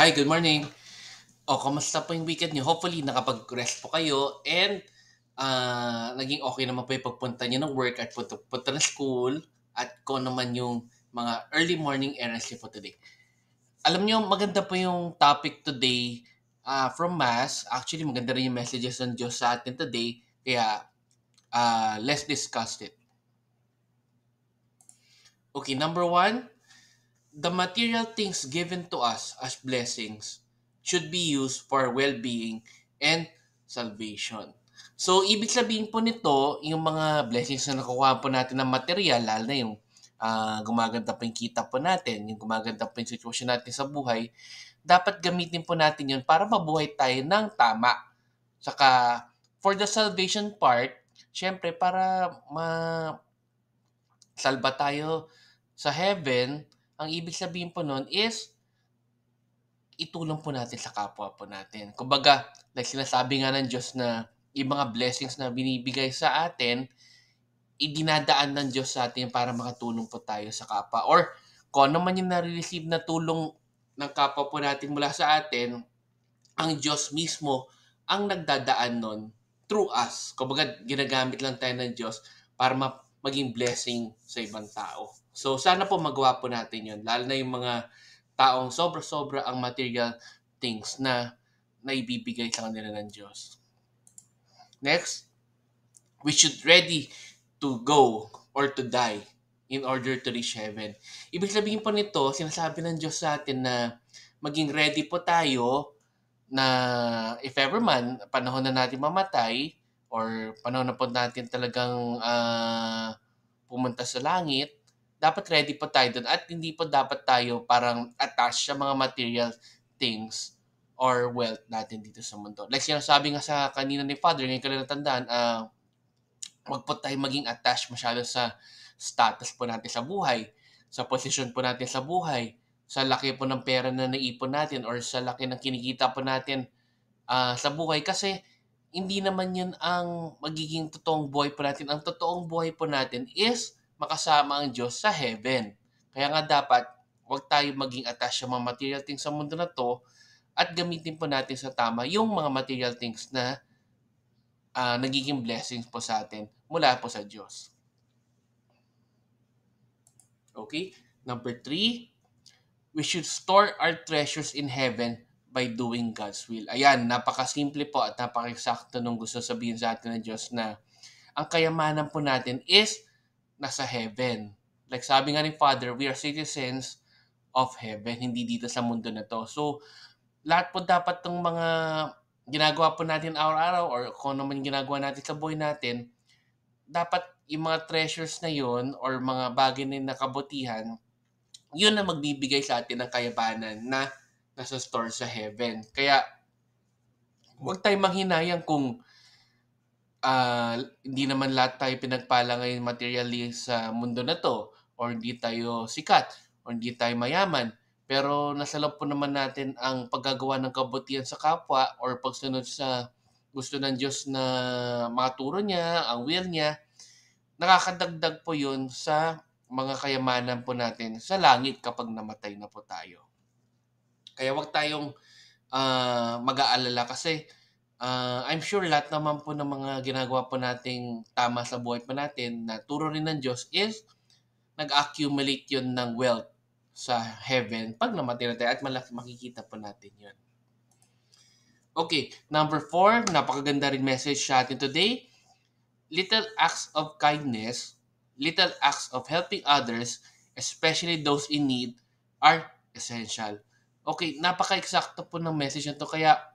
Hi, good morning. Kamusta po yung weekend niyo? Hopefully nakapag-rest po kayo and naging okay naman po yung pagpunta niyo ng work at punta ng school at kung naman yung mga early morning errands niyo po today. Alam niyo, maganda po yung topic today from Mass. Actually, maganda rin yung messages ng Diyos sa atin today. Kaya, let's discuss it. Okay, number one, the material things given to us as blessings should be used for well-being and salvation. So, ibig sabihin po nito, yung mga blessings na nakukuha po natin ng material, lalo na yung gumaganda po yung kita po natin, yung gumaganda po yung sitwasyon natin sa buhay, dapat gamitin po natin yun para mabuhay tayo ng tama. Saka, for the salvation part, syempre, para salba tayo sa heaven, ang ibig sabihin po nun is itulong po natin sa kapwa po natin. Kumbaga, like sinasabi nga ng Diyos na yung mga blessings na binibigay sa atin, idinadaan ng Diyos sa atin para makatulong po tayo sa kapwa. Or kung ano man yung nare-receive na tulong ng kapwa po natin mula sa atin, ang Diyos mismo ang nagdadaan nun through us. Kumbaga, ginagamit lang tayo ng Diyos para maging blessing sa ibang tao. So, sana po magawa po natin yun. Lalo na yung mga taong sobra-sobra ang material things na naibibigay sa kanila ng Diyos. Next, we should ready to go or to die in order to reach heaven. Ibig sabihin po nito, sinasabi ng Diyos sa atin na maging ready po tayo na if ever man, panahon na natin mamatay or panahon na po natin talagang pumunta sa langit, dapat ready po tayo doon at hindi po dapat tayo parang attached sa mga material things or wealth natin dito sa mundo. Like sinasabi nga sa kanina ni Father, ngayon ko lang natandaan, wag po tayo maging attached masyado sa status po natin sa buhay, sa posisyon po natin sa buhay, sa laki po ng pera na naipon natin or sa laki ng kinikita po natin sa buhay kasi hindi naman yun ang magiging totoong buhay po natin. Ang totoong buhay po natin is makasama ang Diyos sa heaven. Kaya nga dapat huwag tayo maging attached sa mga material things sa mundo na to at gamitin po natin sa tama yung mga material things na nagiging blessings po sa atin mula po sa Diyos. Okay? Number 3, we should store our treasures in heaven by doing God's will. Ayan, napakasimple po at napaka-eksakto nung gusto sabihin sa atin ng Diyos na ang kayamanan po natin is nasa heaven. Like sabi nga ni Father, we are citizens of heaven, hindi dito sa mundo na to. So, lahat po dapat ng mga ginagawa po natin araw-araw or kung ano man yung ginagawa natin sa buhay natin, dapat yung mga treasures na yun or mga bagay na nakabutihan, yun na magbibigay sa atin ng kayabanan na nasa store sa heaven. Kaya, huwag tayong manghinayang kung hindi naman lahat tayo pinagpala ngayon materially sa mundo na to or hindi tayo sikat or hindi tayo mayaman. Pero nasa loob po naman natin ang paggagawa ng kabutihan sa kapwa or pagsunod sa gusto ng Diyos na makaturo niya, ang will niya, nakakadagdag po yun sa mga kayamanan po natin sa langit kapag namatay na po tayo. Kaya wag tayong mag-aalala kasi I'm sure lahat naman po ng mga ginagawa po nating tama sa buhay po natin na turo rin ng Diyos is nag-accumulate yun ng wealth sa heaven pag namatay na tayo at malaki makikita po natin yun. Okay, number 4, napakaganda rin message sa atin today. Little acts of kindness, little acts of helping others, especially those in need, are essential. Okay, napaka-eksakto po ng message na to kaya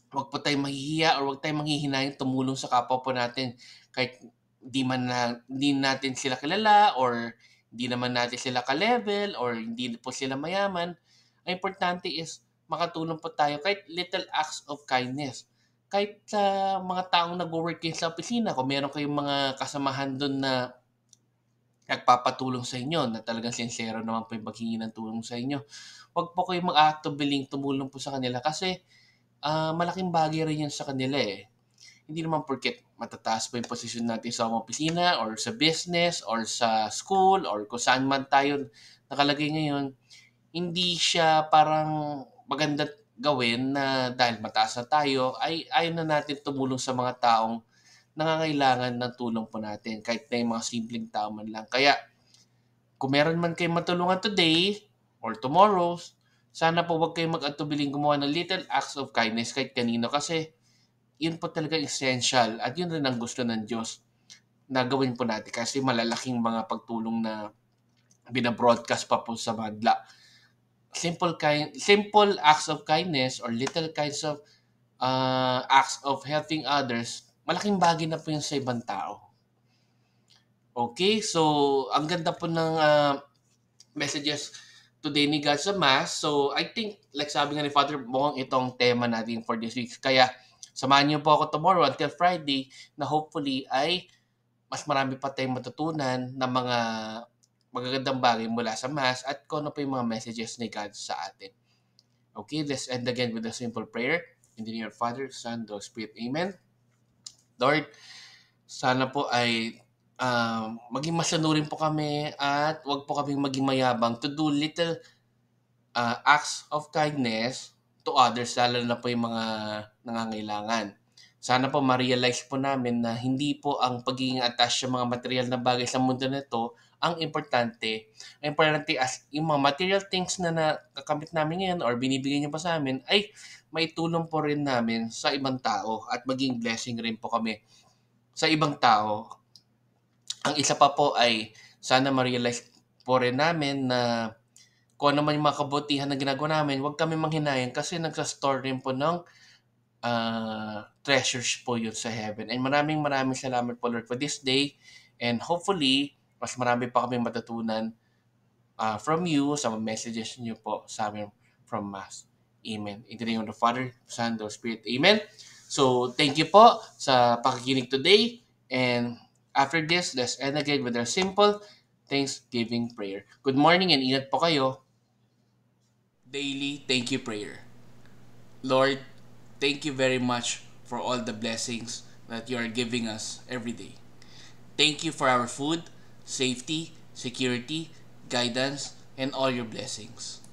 wag po tayong mahihiya or wag tayong manghihinayang tumulong sa kapwa po natin kahit hindi natin sila kilala or hindi naman natin sila ka-level or hindi po sila mayaman. Ang importante is makatulong po tayo kahit little acts of kindness. Kahit sa mga taong nag-work kayo sa opisina, kung meron kayong mga kasamahan doon na nagpapatulong sa inyo, na talagang sincero naman po yung paghingi ng tulong sa inyo, wag po kayong mag-act of willing tumulong po sa kanila kasi malaking bagay rin yun sa kanila eh. Hindi naman porket matataas pa yung posisyon natin sa opisina or sa business or sa school or kung saan man tayo nakalagay ngayon, hindi siya parang maganda gawin na dahil mataas na tayo ay ayaw na natin tumulong sa mga taong nangangailangan ng tulong po natin kahit na yung mga simpleng tao man lang. Kaya kung meron man kayong matulungan today or tomorrow, sana po wag kayong mag-atubiling gumawa ng little acts of kindness kahit kanino kasi yun po talaga essential at yun rin ang gusto ng Diyos na gawin po natin kasi malalaking mga pagtulong na binabroadcast pa po sa madla. Simple acts of kindness or little kinds of acts of helping others, malaking bagay na po yun sa ibang tao. Okay, so ang ganda po ng messages today ni God sa Mass. So I think, like sabi nga ni Father, mukhang itong tema natin for this week. Kaya samahan niyo po ako tomorrow until Friday na hopefully ay mas marami pa tayong matutunan na mga magagandang bagay mula sa Mass at kung ano pa yung mga messages ni God sa atin. Okay, let's end again with a simple prayer. In the name of Father, Son, the Spirit. Amen. Lord, sana po ay maging masanurin po kami at wag po kaming maging mayabang to do little acts of kindness to others, lalo na po yung mga nangangailangan. Sana po ma-realize po namin na hindi po ang pagiging attached sa mga material na bagay sa mundo na ito ang importante. Ang importante as yung mga material things na nakakamit namin ngayon or binibigay niyo pa sa amin ay may tulong po rin namin sa ibang tao at maging blessing rin po kami sa ibang tao. Ang isa pa po ay sana ma-realize po rin namin na kung ano man yung mga kabutihan na ginagawa namin, huwag kami manghinayang kasi nagsa-store rin po ng treasures po yun sa heaven. And maraming salamat po Lord for this day. And hopefully, mas marami pa kaming matutunan from you sa mga messages niyo po sa amin from Mass. Amen. In the name of the Father, Son, the Spirit. Amen. So, thank you po sa pakikinig today. And after this, let's end again with our simple Thanksgiving prayer. Good morning and ingat po kayo. Daily Thank You Prayer. Lord, thank you very much for all the blessings that you are giving us every day. Thank you for our food, safety, security, guidance, and all your blessings.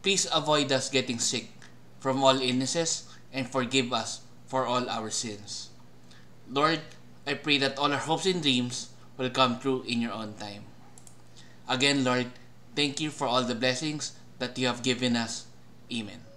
Please avoid us getting sick from all illnesses and forgive us for all our sins. Lord, I pray that all our hopes and dreams will come true in your own time. Again, Lord, thank you for all the blessings that you have given us. Amen.